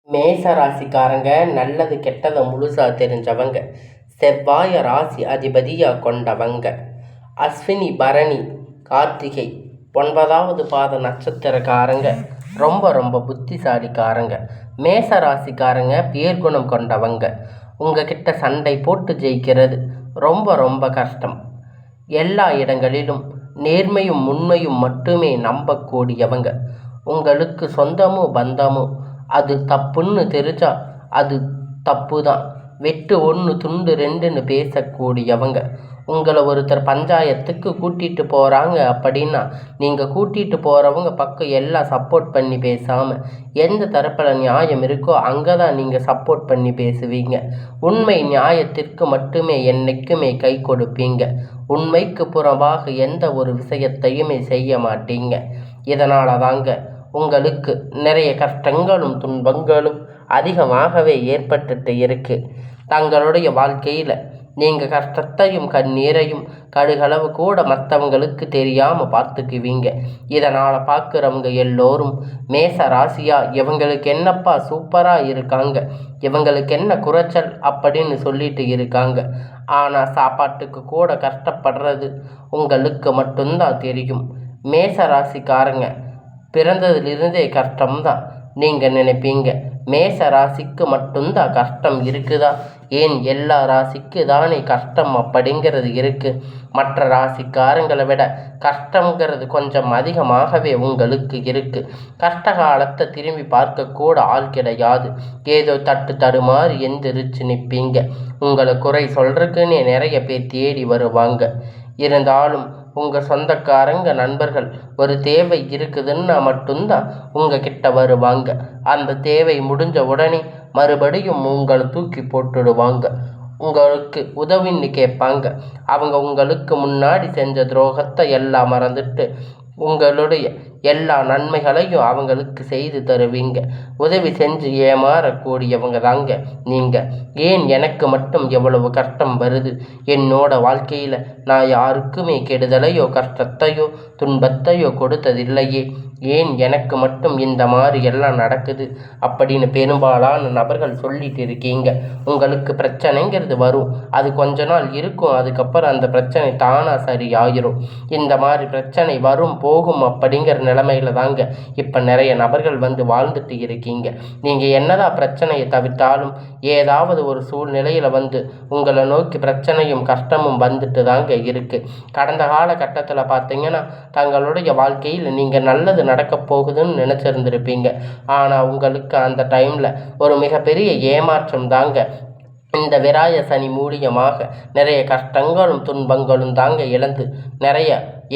மேஷ ராசிக்காரங்க நல்லது கெட்டதை முழுசா தெரிஞ்சவங்க. செவ்வாய ராசி அதிபதியா கொண்டவங்க. அஸ்வினி பரணி கார்த்திகை 9வது பாத நட்சத்திரக்காரங்க ரொம்ப ரொம்ப புத்திசாலிக்காரங்க. மேஷ ராசிக்காரங்க பேர்குணம் கொண்டவங்க. உங்ககிட்ட சண்டை போட்டு ஜெயிக்கிறது ரொம்ப ரொம்ப கஷ்டம். எல்லா இடங்களிலும் நேர்மையும் உண்மையும் மட்டுமே நம்பக்கூடியவங்க. உங்களுக்கு சொந்தமோ பந்தமோ அது தப்புன்னு தெரிஞ்சா அது தப்பு தான். வெட்டு 1 துண்டு 2ன்னு பேசக்கூடியவங்க. உங்களை ஒருத்தர் பஞ்சாயத்துக்கு கூட்டிகிட்டு போகிறாங்க அப்படின்னா நீங்கள் கூட்டிகிட்டு போகிறவங்க பக்கம் எல்லாம் சப்போர்ட் பண்ணி பேசாமல் எந்த தரப்பில் நியாயம் இருக்கோ அங்கே தான் நீங்கள் சப்போர்ட் பண்ணி பேசுவீங்க. உண்மை நியாயத்திற்கு மட்டுமே என்றைக்குமே கை கொடுப்பீங்க. உண்மைக்கு புறம்பாக எந்த ஒரு விஷயத்தையுமே செய்ய மாட்டீங்க. இதனால் தாங்க உங்களுக்கு நிறைய கஷ்டங்களும் துன்பங்களும் அதிகமாகவே ஏற்பட்டுட்டு இருக்குது. தங்களுடைய வாழ்க்கையில் நீங்கள் கஷ்டத்தையும் கண்ணீரையும் கடுகளவு கூட மற்றவங்களுக்கு தெரியாமல் பார்த்துக்குவீங்க. இதனால் பார்க்குறவங்க எல்லோரும் மேஷ ராசியா இவங்களுக்கு என்னப்பா சூப்பராக இருக்காங்க, இவங்களுக்கு என்ன குறைச்சல் அப்படின்னு சொல்லிட்டு இருக்காங்க. ஆனால் சாப்பாட்டுக்கு கூட கஷ்டப்படுறது உங்களுக்கு மட்டும்தான் தெரியும். மேஷ ராசிக்காரங்க பிறந்ததிலிருந்தே கஷ்டம்தான் நீங்கள் நினைப்பீங்க. மேஷ ராசிக்கு மட்டும்தான் கஷ்டம் இருக்குதா? ஏன் எல்லா ராசிக்கு தானே கஷ்டம் அப்படிங்கிறது இருக்குது. மற்ற ராசிக்காரங்களை விட கஷ்டங்கிறது கொஞ்சம் அதிகமாகவே உங்களுக்கு இருக்குது. கஷ்ட காலத்தை திரும்பி பார்க்கக்கூட ஆள் கிடையாது. ஏதோ தடுமாறி எந்திரிச்சு நிற்பீங்க. உங்களை குறை சொல்கிறதுக்குன்னே நிறைய பேர் தேடி வருவாங்க. இருந்தாலும் உங்கள் சொந்தக்காரங்க நண்பர்கள் ஒரு தேவை இருக்குதுன்னா மட்டும்தான் உங்ககிட்ட வருவாங்க. அந்த தேவை முடிஞ்ச உடனே மறுபடியும் உங்களை தூக்கி போட்டுடுவாங்க. உங்களுக்கு உதவின்னு கேட்பாங்க. அவங்க உங்களுக்கு முன்னாடி செஞ்ச துரோகத்தை எல்லாம் மறந்துட்டு உங்களுடைய எல்லா நன்மைகளையும் அவங்களுக்கு செய்து தருவீங்க. உதவி செஞ்சு ஏமாறக்கூடியவங்க தாங்க நீங்கள். ஏன் எனக்கு மட்டும் எவ்வளவு கஷ்டம் வருது? என்னோட வாழ்க்கையில் நான் யாருக்குமே கெடுதலையோ கஷ்டத்தையோ துன்பத்தையோ கொடுத்ததில்லையே, ஏன் எனக்கு மட்டும் இந்த மாதிரி எல்லாம் நடக்குது அப்படின்னு பெரும்பாலான நபர்கள் சொல்லிட்டு இருக்கீங்க. உங்களுக்கு பிரச்சனைங்கிறது வரும், அது கொஞ்ச நாள் இருக்கும், அதுக்கப்புறம் அந்த பிரச்சனை தானாக சரியாயிரும். இந்த மாதிரி பிரச்சனை வரும் போகும் அப்படிங்கிற நிலைமையில தாங்க இப்போ நிறைய நபர்கள் வந்து வாழ்ந்துட்டு இருக்கீங்க. நீங்கள் என்னதான் பிரச்சனையை தவிர்த்தாலும் ஏதாவது ஒரு சூழ்நிலையில் வந்து உங்களை நோக்கி பிரச்சனையும் கஷ்டமும் வந்துட்டு தாங்க இருக்குது. கடந்த காலகட்டத்தில் பார்த்தீங்கன்னா தங்களுடைய வாழ்க்கையில் நீங்கள் நல்லது நடக்க போகுதுன்னு நினச்சிருந்துருப்பீங்க. ஆனால் உங்களுக்கு அந்த டைமில் ஒரு மிகப்பெரிய ஏமாற்றம் தாங்க. இந்த விராய சனி மூலியமாக நிறைய கஷ்டங்களும் துன்பங்களும் தாங்க இழந்து நிறைய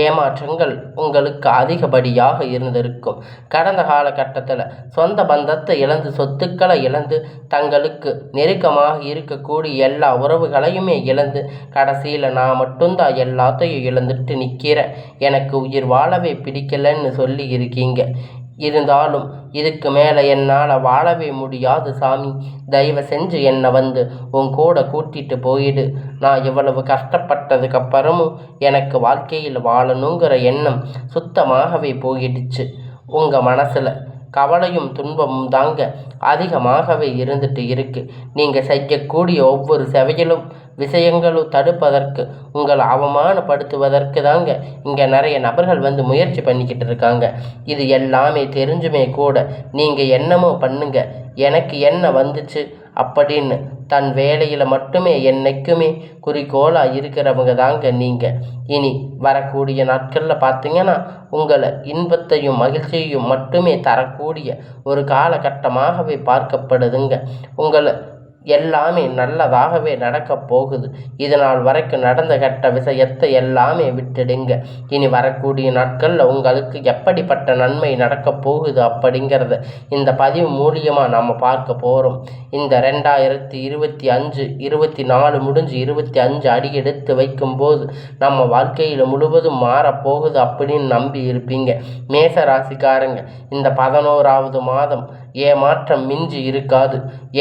ஏமாற்றங்கள் உங்களுக்கு அதிகப்படியாக இருந்திருக்கும். கடந்த காலகட்டத்தில் சொந்த பந்தத்தை இழந்து சொத்துக்களை இழந்து தங்களுக்கு நெருக்கமாக இருக்கக்கூடிய எல்லா உறவுகளையுமே இழந்து கடைசியில் நான் மட்டும்தான் எல்லாத்தையும் இழந்துட்டு நிற்கிறேன், எனக்கு உயிர் வாழவே பிடிக்கலன்னு சொல்லி இருக்கீங்க. இருந்தாலும் இதுக்கு மேலே என்னால் வாழவே முடியாது சாமி, தயவு செஞ்சு என்னை வந்து உன் கூட கூட்டிகிட்டு போயிடு. நான் இவ்வளவு கஷ்டப்பட்டதுக்கப்புறமும் எனக்கு வாழ்க்கையில் வாழணுங்கிற எண்ணம் சுத்தமாகவே போயிடுச்சு. உங்கள் மனசில் கவலையும் துன்பமும் தாங்க அதிகமாகவே இருந்துட்டு இருக்குது. நீங்கள் செய்யக்கூடிய ஒவ்வொரு செவையிலும் விஷயங்களும் தடுப்பதற்கு உங்களை அவமானப்படுத்துவதற்கு தாங்க இங்கே நிறைய நபர்கள் வந்து முயற்சி பண்ணிக்கிட்டு இருக்காங்க. இது எல்லாமே தெரிஞ்சுமே கூட நீங்கள் என்னமோ பண்ணுங்க, எனக்கு என்ன வந்துச்சு அப்படின்னு தன் வேலையில் மட்டுமே என்னைக்குமே குறிக்கோளாக இருக்கிறவங்க தாங்க நீங்கள். இனி வரக்கூடிய நாட்களில் பார்த்தீங்கன்னா உங்களை இன்பத்தையும் மகிழ்ச்சியையும் மட்டுமே தரக்கூடிய ஒரு காலகட்டமாகவே பார்க்கப்படுதுங்க. உங்களை எல்லாமே நல்லதாகவே நடக்கப் போகுது. இதனால் வரைக்கும் நடந்த கெட்ட விஷயத்தை எல்லாமே விட்டுடுங்க. இனி வரக்கூடிய நாட்களில் உங்களுக்கு எப்படிப்பட்ட நன்மை நடக்கப் போகுது அப்படிங்கிறத இந்த பதிவு மூலியமாக நாம் பார்க்க போகிறோம். இந்த 2025 24 முடிஞ்சு 25 அடி எடுத்து வைக்கும்போது நம்ம வாழ்க்கையில் முழுவதும் மாறப்போகுது அப்படின்னு நம்பி இருப்பீங்க. மேச ராசிக்காரங்க இந்த 11வது மாதம் ஏமாற்றம் மிஞ்சி இருக்காது.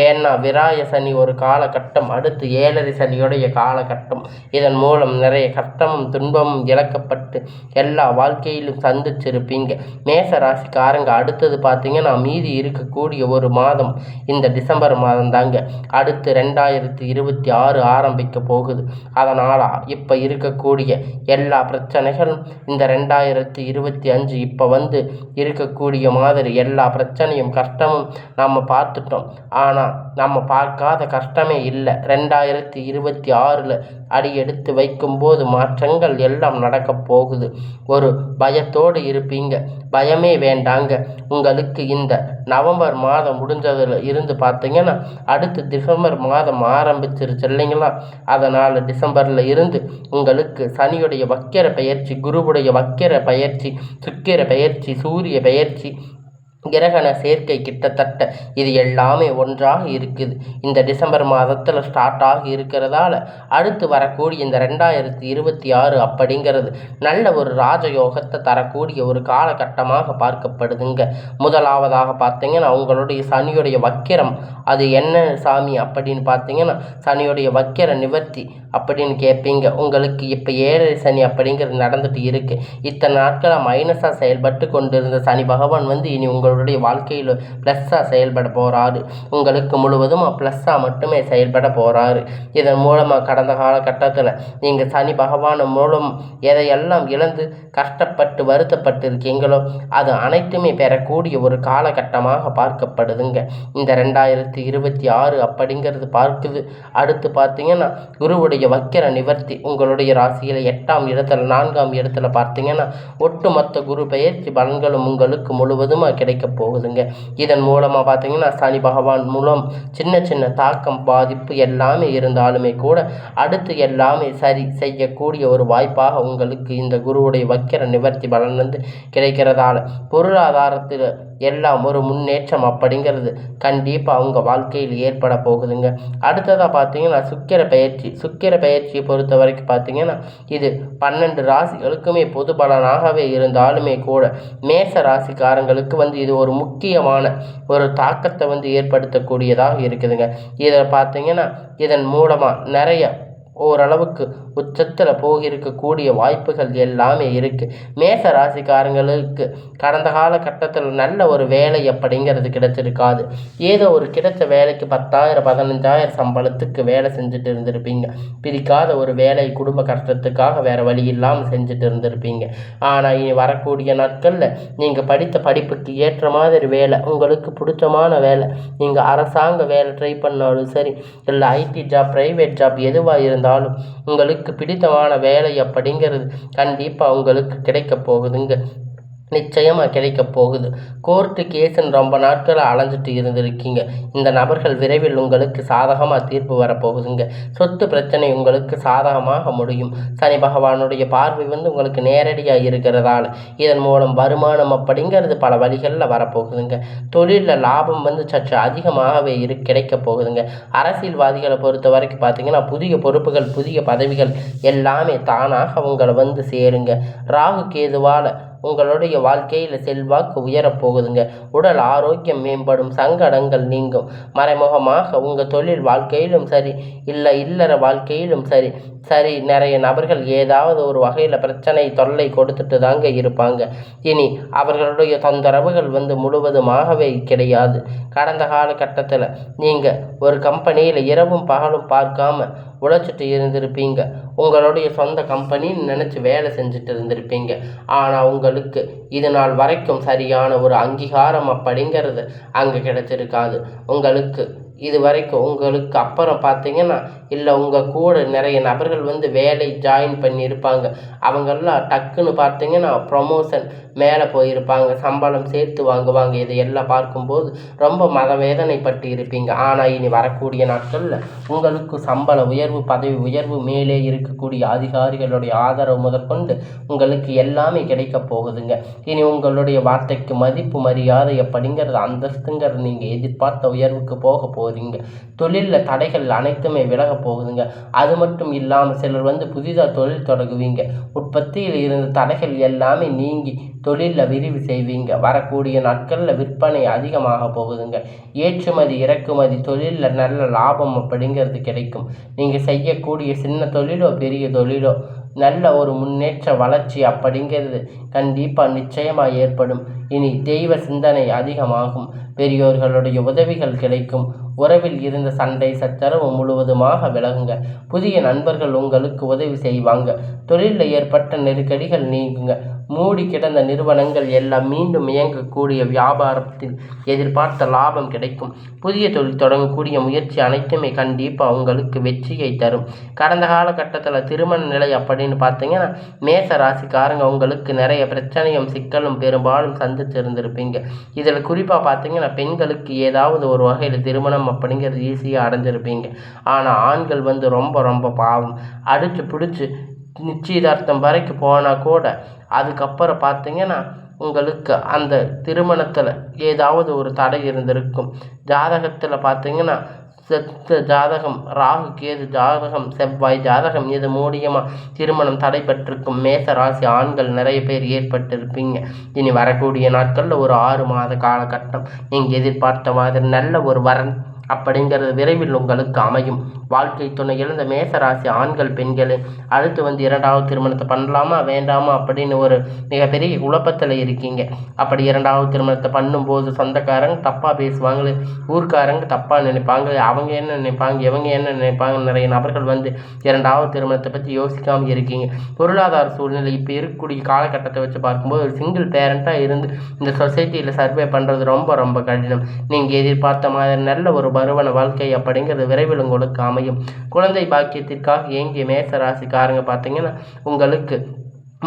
ஏன்னா விராய சனி ஒரு காலகட்டம், அடுத்து 7.5 சனியுடைய காலகட்டம். இதன் மூலம் நிறைய கஷ்டமும் துன்பமும் இழக்கப்பட்டு எல்லா வாழ்க்கையிலும் சந்திச்சிருப்பீங்க. மேச ராசிக்காரங்க அடுத்தது பார்த்தீங்கன்னா மீதி இருக்கக்கூடிய ஒரு மாதம் இந்த டிசம்பர் மாதம் தாங்க. அடுத்து 2026 ஆரம்பிக்க போகுது. அதனால் இப்போ இருக்கக்கூடிய எல்லா பிரச்சனைகளும் இந்த 2025 இப்போ இருக்கக்கூடிய மாதிரி எல்லா பிரச்சனையும் கஷ்டமும் நம்ம பார்த்துட்டோம். ஆனால் நம்ம பார்க்காத கஷ்டமே இல்லை. 2026 அடி எடுத்து வைக்கும்போது மாற்றங்கள் எல்லாம் நடக்க போகுது. ஒரு பயத்தோடு இருப்பீங்க. பயமே வேண்டாங்க. உங்களுக்கு இந்த நவம்பர் மாதம் முடிஞ்சதில் இருந்து பார்த்தீங்கன்னா அடுத்து டிசம்பர் மாதம் ஆரம்பிச்சிருச்சு இல்லைங்களா? அதனால் டிசம்பரில் இருந்து உங்களுக்கு சனியுடைய வக்கிர பயிற்சி, குருவுடைய வக்கிர பயிற்சி, சுக்கிர பயிற்சி, சூரிய பயிற்சி, கிரகண சேர்க்கை கிட்டத்தட்ட இது எல்லாமே ஒன்றாக இருக்குது. இந்த டிசம்பர் மாதத்தில் ஸ்டார்ட் ஆகி இருக்கிறதால அடுத்து வரக்கூடிய இந்த 2026 அப்படிங்கிறது நல்ல ஒரு ராஜயோகத்தை தரக்கூடிய ஒரு காலகட்டமாக பார்க்கப்படுதுங்க. முதலாவதாக பார்த்தீங்கன்னா உங்களுடைய சனியுடைய வக்கிரம் அது என்ன சாமி அப்படின்னு பார்த்தீங்கன்னா சனியுடைய வக்கிர நிவர்த்தி அப்படின்னு கேட்பீங்க. உங்களுக்கு இப்போ 7.5 சனி அப்படிங்கிறது நடந்துட்டு இருக்கு. இத்தனை நாட்களாக மைனஸாக செயல்பட்டு கொண்டிருந்த சனி பகவான் இனி உங்களுடைய வாழ்க்கையில் ப்ளஸ்ஸாக செயல்பட போகிறாரு. உங்களுக்கு முழுவதும் ப்ளஸ்ஸாக மட்டுமே செயல்பட போகிறாரு. இதன் மூலமாக கடந்த காலகட்டத்தில் நீங்கள் சனி பகவான் மூலம் எதையெல்லாம் இழந்து கஷ்டப்பட்டு வருத்தப்பட்டு இருக்கீங்களோ அது அனைத்துமே பெறக்கூடிய ஒரு காலகட்டமாக பார்க்கப்படுதுங்க. இந்த 2026 அப்படிங்கிறது பார்க்குது. அடுத்து பார்த்தீங்கன்னா குருவுடைய வக்கிர நிவர்த்தி உங்களுடைய ராசியில் 8ஆம் இடத்துல 4ஆம் இடத்துல பார்த்தீங்கன்னா ஒட்டுமொத்த குரு பெயர்ச்சி பலன்களும் உங்களுக்கு முழுவதுமாக கிடைக்க போகுதுங்க. இதன் மூலமாக பார்த்தீங்கன்னா சனி பகவான் மூலம் சின்ன சின்ன தாக்கம் பாதிப்பு எல்லாமே இருந்தாலுமே கூட அடுத்து எல்லாமே சரி செய்யக்கூடிய ஒரு வாய்ப்பாக உங்களுக்கு இந்த குருவுடைய வக்கிர நிவர்த்தி பலன் கிடைக்கிறதால பொருளாதாரத்தில் எல்லாம் ஒரு முன்னேற்றம் அப்படிங்கிறது கண்டிப்பாக அவங்க வாழ்க்கையில் ஏற்பட போகுதுங்க. அடுத்ததாக பார்த்தீங்கன்னா சுக்கிர பயிற்சியை பொறுத்த வரைக்கும் பார்த்தீங்கன்னா இது 12 ராசிகளுக்குமே பொது பலனாகவே இருந்தாலுமே கூட மேச ராசிக்காரங்களுக்கு இது ஒரு முக்கியமான ஒரு தாக்கத்தை ஏற்படுத்தக்கூடியதாக இருக்குதுங்க. இதை பார்த்தீங்கன்னா இதன் மூலமாக நிறைய ஓரளவுக்கு உச்சத்தில் போகிருக்கக்கூடிய வாய்ப்புகள் எல்லாமே இருக்குது. மேச ராசிக்காரங்களுக்கு கடந்த காலகட்டத்தில் நல்ல ஒரு வேலை அப்படிங்கிறது கிடைச்சிருக்காது. ஏதோ ஒரு கிடைச்ச வேலைக்கு 10,000 15,000 சம்பளத்துக்கு வேலை செஞ்சுட்டு இருந்திருப்பீங்க. பிடிக்காத ஒரு வேலை குடும்ப கஷ்டத்துக்காக வேறு வழி இல்லாமல் செஞ்சுட்டு இருந்திருப்பீங்க. ஆனால் இனி வரக்கூடிய நாட்களில் நீங்கள் படித்த படிப்புக்கு ஏற்ற மாதிரி வேலை, உங்களுக்கு பிடிச்சமான வேலை, நீங்கள் அரசாங்க வேலை ட்ரை பண்ணாலும் சரி, இல்லை ஐடி ஜாப், ப்ரைவேட் ஜாப் எதுவாக இருந்தாலும் உங்களுக்கு பிடித்தமான வேலை அப்படிங்கிறது கண்டிப்பாக உங்களுக்கு கிடைக்க போகுதுங்க. நிச்சயமாக கிடைக்க போகுது. கோர்ட்டு கேஸுன்னு ரொம்ப நாட்கள் அலைஞ்சிட்டு இருந்திருக்கீங்க. இந்த நபர்கள் விரைவில் உங்களுக்கு சாதகமாக தீர்ப்பு வரப்போகுதுங்க. சொத்து பிரச்சனை உங்களுக்கு சாதகமாக முடியும். சனி பகவானுடைய பார்வை உங்களுக்கு நேரடியாக இருக்கிறதால இதன் மூலம் வருமானம் அப்படிங்கிறது பல வழிகளில் வரப்போகுதுங்க. தொழிலில் லாபம் சற்று அதிகமாகவே கிடைக்க போகுதுங்க. அரசியல்வாதிகளை பொறுத்த வரைக்கும் பார்த்தீங்கன்னா புதிய பொறுப்புகள், புதிய பதவிகள் எல்லாமே தானாக உங்களை சேருங்க. ராகு கேதுவால் உங்களுடைய வாழ்க்கையில் செல்வாக்கு உயரப்போகுதுங்க. உடல் ஆரோக்கியம் மேம்படும், சங்கடங்கள் நீங்கும். மறைமுகமாக உங்கள் தொழில் வாழ்க்கையிலும் சரி, இல்லை இல்லற வாழ்க்கையிலும் சரி நிறைய நபர்கள் ஏதாவது ஒரு வகையில் பிரச்சனை தொல்லை கொடுத்துட்டு தாங்க இருப்பாங்க. இனி அவர்களுடைய தொந்தரவுகள் முழுவதுமாகவே கிடையாது. கடந்த காலகட்டத்தில் நீங்கள் ஒரு கம்பெனியில் இரவும் பகலும் பார்க்காம உழைச்சிட்டு இருந்திருப்பீங்க. உங்களுடைய சொந்த கம்பெனின்னு நினச்சி வேலை செஞ்சுட்டு இருந்திருப்பீங்க. ஆனால் உங்களுக்கு இது நாள் வரைக்கும் சரியான ஒரு அங்கீகாரம் அப்படிங்கிறது அங்கே கிடைச்சிருக்காது. உங்களுக்கு இது வரைக்கும் உங்களுக்கு அப்புறம் பார்த்தீங்கன்னா இல்லை உங்கள் கூட நிறைய நபர்கள் வேலை ஜாயின் பண்ணியிருப்பாங்க. அவங்கெல்லாம் டக்குன்னு பார்த்தீங்கன்னா ப்ரொமோஷன் மேலே போயிருப்பாங்க, சம்பளம் சேர்த்து வாங்குவாங்க. இதையெல்லாம் பார்க்கும்போது ரொம்ப மனவேதனைப்பட்டு இருப்பீங்க. ஆனால் இனி வரக்கூடிய நாட்களில் உங்களுக்கு சம்பள உயர்வு, பதவி உயர்வு, மேலே இருக்கக்கூடிய அதிகாரிகளுடைய ஆதரவு முதற்கொண்டு உங்களுக்கு எல்லாமே கிடைக்க போகுதுங்க. இனி உங்களுடைய வார்த்தைக்கு மதிப்பு, மரியாதை அப்படிங்கிறது, அந்தஸ்துங்கிறது நீங்கள் எதிர்பார்த்த உயர்வுக்கு போக போகுது. போகிறீங்க. தொழிலில் தடைகள் அனைத்துமே விலக போகுதுங்க. அது மட்டும் இல்லாமல் சிலர் புதிதாக தொழில் தொடங்குவீங்க. உற்பத்தியில் இருந்த தடைகள் எல்லாமே நீங்கி தொழிலில் விரிவு செய்வீங்க. வரக்கூடிய நாட்களில் விற்பனை அதிகமாக போகுதுங்க. ஏற்றுமதி இறக்குமதி தொழிலில் நல்ல லாபம் அப்படிங்கிறது கிடைக்கும். நீங்கள் செய்யக்கூடிய சின்ன தொழிலோ பெரிய தொழிலோ நல்ல ஒரு முன்னேற்ற வளர்ச்சி அப்படிங்கிறது கண்டிப்பாக நிச்சயமாக ஏற்படும். இனி தெய்வ சிந்தனை அதிகமாகும். பெரியோர்களுடைய உதவிகள் கிடைக்கும். உறவில் இருந்த சண்டை சச்சரவு முழுவதுமாக விலகுங்க. புதிய நண்பர்கள் உங்களுக்கு உதவி செய்வாங்க. தொழிலில் ஏற்பட்ட நெருக்கடிகள் நீங்குங்க. மூடி கிடந்த நிறுவனங்கள் எல்லாம் மீண்டும் இயங்கக்கூடிய வியாபாரத்தில் எதிர்பார்த்த லாபம் கிடைக்கும். புதிய தொழில் தொடங்கக்கூடிய முயற்சி அனைத்துமே கண்டிப்பாக உங்களுக்கு வெற்றியை தரும். கடந்த காலகட்டத்தில் திருமண நிலை அப்படின்னு பார்த்தீங்கன்னா மேச ராசிக்காரங்க உங்களுக்கு நிறைய பிரச்சனையும் சிக்கலும் பெரும்பாலும் சந்திச்சிருந்திருப்பீங்க. இதில் குறிப்பாக பார்த்தீங்கன்னா பெண்களுக்கு ஏதாவது ஒரு வகையில் திருமணம் அப்படிங்கிறது ஈஸியாக அடைஞ்சிருப்பீங்க. ஆனால் ஆண்கள் ரொம்ப ரொம்ப பாவம். அடித்து பிடிச்சி நிச்சயதார்த்தம் வரைக்கும் போனால் கூட அதுக்கப்புறம் பார்த்தீங்கன்னா உங்களுக்கு அந்த திருமணத்தில் ஏதாவது ஒரு தடை இருந்திருக்கும். ஜாதகத்தில் பார்த்தீங்கன்னா ஜாதகம் ராகு கேது ஜாதகம் செவ்வாய் ஜாதகம் இது மூலியமாக திருமணம் தடைபட்டிருக்கும் மேச ராசி ஆண்கள் நிறைய பேர் ஏற்பட்டிருப்பீங்க. இனி வரக்கூடிய நாட்களில் ஒரு 6 மாத காலகட்டம் நீங்கள் எதிர்பார்த்த மாதிரி நல்ல ஒரு வரன் அப்படிங்கிறது விரைவில் உங்களுக்கு அமையும். வாழ்க்கை துணை இழந்த மேசராசி ஆண்கள் பெண்களே அடுத்து 2வது திருமணத்தை பண்ணலாமா வேண்டாமா அப்படின்னு ஒரு மிகப்பெரிய குழப்பத்தில் இருக்கீங்க. அப்படி 2வது திருமணத்தை பண்ணும்போது சொந்தக்காரங்க தப்பாக பேசுவாங்களே, ஊர்க்காரங்க தப்பாக நினைப்பாங்க, அவங்க என்ன நினைப்பாங்க, இவங்க என்ன நினைப்பாங்க, நிறைய நபர்கள் 2வது திருமணத்தை பற்றி யோசிக்காமல் இருக்கீங்க. பொருளாதார சூழ்நிலை இப்போ இருக்கக்கூடிய காலகட்டத்தை வச்சு பார்க்கும்போது ஒரு சிங்கிள் பேரண்ட்டாக இருந்து இந்த சொசைட்டியில் சர்வே பண்ணுறது ரொம்ப ரொம்ப கடினம். நீங்கள் எதிர்பார்த்த மாதிரி நல்ல ஒரு பருவன வாழ்க்கை அப்படிங்கிறது விரைவில் உங்களுக்கு அமையும். குழந்தை பாக்கியத்திற்காக ஏங்கிய மேச ராசிக்காரங்க பார்த்தீங்கன்னா உங்களுக்கு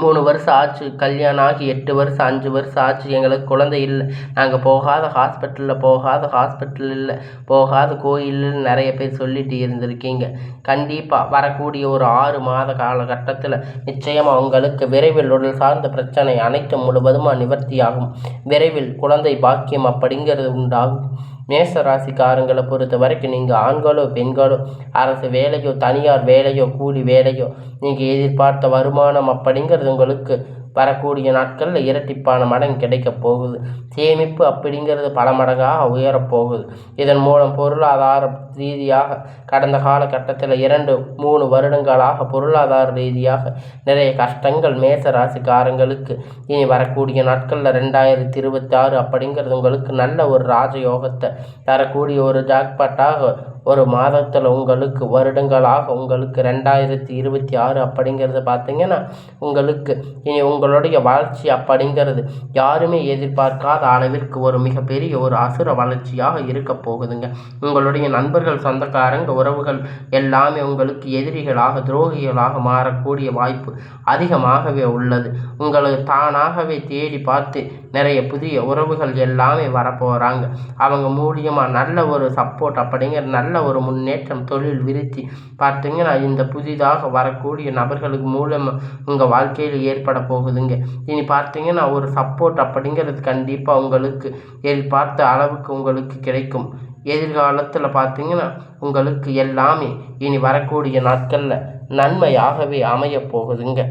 3 வருஷம் ஆச்சு, கல்யாணம் ஆகி 8 வருஷம் 5 வருஷம் ஆச்சு, எங்களுக்கு குழந்தை இல்லை, நாங்கள் போகாத ஹாஸ்பிட்டல் இல்லை, போகாத கோயில்னு நிறைய பேர் சொல்லிட்டு இருந்திருக்கீங்க. கண்டிப்பாக வரக்கூடிய ஒரு 6 மாத காலகட்டத்தில் நிச்சயமாக உங்களுக்கு விரைவில் உடல் சார்ந்த பிரச்சனை அனைத்தும் முழுவதுமாக நிவர்த்தியாகும். விரைவில் குழந்தை பாக்கியம் அப்படிங்கிறது உண்டாகும். மேச ராசிக்காரங்களை பொறுத்த வரைக்கும் நீங்கள் ஆண்களோ பெண்களோ அரசு வேலையோ தனியார் வேலையோ கூலி வேலையோ நீங்கள் எதிர்பார்த்த வருமானம் அப்படிங்கிறது உங்களுக்கு வரக்கூடிய நாட்களில் இரட்டிப்பான மடங்கு கிடைக்க போகுது. சேமிப்பு அப்படிங்கிறது பல மடங்காக உயரப்போகுது. இதன் மூலம் பொருளாதார ரீதியாக கடந்த காலகட்டத்தில் 2-3 வருடங்களாக பொருளாதார ரீதியாக நிறைய கஷ்டங்கள் மேச ராசிக்காரங்களுக்கு இனி வரக்கூடிய நாட்களில் 2026 அப்படிங்கிறது உங்களுக்கு நல்ல ஒரு ராஜயோகத்தை தரக்கூடிய ஒரு ஜாக்பாட்டாக ஒரு மாதத்தில் உங்களுக்கு வருடங்களாக உங்களுக்கு 2026 அப்படிங்கிறது பார்த்தீங்கன்னா உங்களுக்கு இனி உங்களுடைய வளர்ச்சி அப்படிங்கிறது யாருமே எதிர்பார்க்காத அளவிற்கு ஒரு மிகப்பெரிய ஒரு அசுர வளர்ச்சியாக இருக்க போகுதுங்க. உங்களுடைய நண்பர்கள் சொந்தக்காரங்க உறவுகள் எல்லாமே உங்களுக்கு எதிரிகளாக துரோகிகளாக மாறக்கூடிய வாய்ப்பு அதிகமாகவே உள்ளது. உங்களை தானாகவே தேடி பார்த்து நிறைய புதிய உறவுகள் எல்லாமே வரப்போகிறாங்க. அவங்க மூலியமாக நல்ல ஒரு சப்போர்ட் அப்படிங்கிற நல்ல ஒரு முன்னேற்றம் தொழில் விருத்தி பார்த்தீங்கன்னா இந்த புதிதாக வரக்கூடிய நபர்களுக்கு மூலமாக உங்கள் வாழ்க்கையில் ஏற்பட போகுதுங்க. இனி பார்த்தீங்கன்னா ஒரு சப்போர்ட் அப்படிங்கிறது கண்டிப்பாக உங்களுக்கு எதிர்பார்த்த அளவுக்கு உங்களுக்கு கிடைக்கும். எதிர்காலத்தில் பார்த்தீங்கன்னா உங்களுக்கு எல்லாமே இனி வரக்கூடிய நாட்களில் நன்மையாகவே அமைய போகுதுங்க.